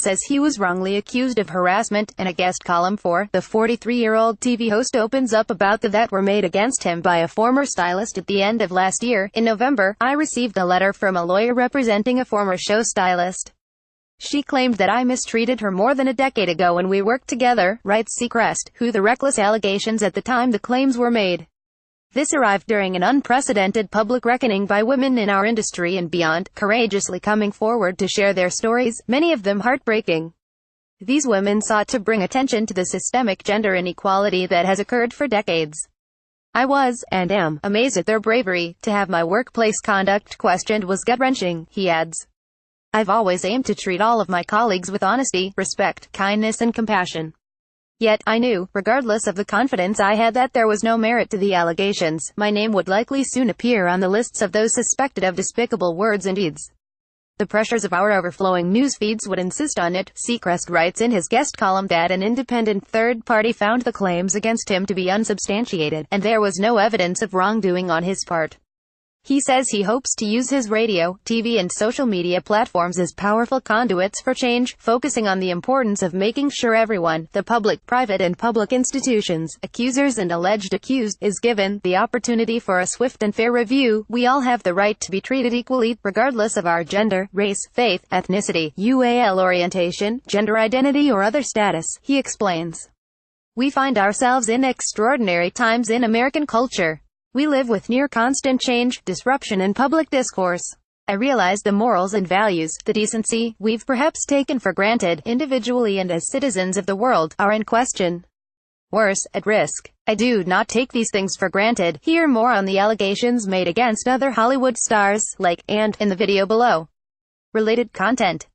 says he was wrongly accused of harassment. In a guest column for the 43-year-old TV host opens up about the that were made against him by a former stylist at the end of last year. In November, I received a letter from a lawyer representing a former show stylist. She claimed that I mistreated her more than a decade ago when we worked together, writes Seacrest, who the reckless allegations at the time the claims were made. This arrived during an unprecedented public reckoning by women in our industry and beyond, courageously coming forward to share their stories, many of them heartbreaking. These women sought to bring attention to the systemic gender inequality that has occurred for decades. I was, and am, amazed at their bravery. To have my workplace conduct questioned was gut-wrenching, he adds. I've always aimed to treat all of my colleagues with honesty, respect, kindness and compassion. Yet, I knew, regardless of the confidence I had, that there was no merit to the allegations. My name would likely soon appear on the lists of those suspected of despicable words and deeds. The pressures of our overflowing news feeds would insist on it. Seacrest writes in his guest column that an independent third party found the claims against him to be unsubstantiated, and there was no evidence of wrongdoing on his part. He says he hopes to use his radio, TV and social media platforms as powerful conduits for change, focusing on the importance of making sure everyone, the public, private and public institutions, accusers and alleged accused, is given the opportunity for a swift and fair review. We all have the right to be treated equally, regardless of our gender, race, faith, ethnicity, UAL orientation, gender identity or other status, he explains. We find ourselves in extraordinary times in American culture. We live with near constant change, disruption and public discourse. I realize the morals and values, the decency, we've perhaps taken for granted, individually and as citizens of the world, are in question. Worse, at risk. I do not take these things for granted. Hear more on the allegations made against other Hollywood stars, like, and, in the video below. Related content.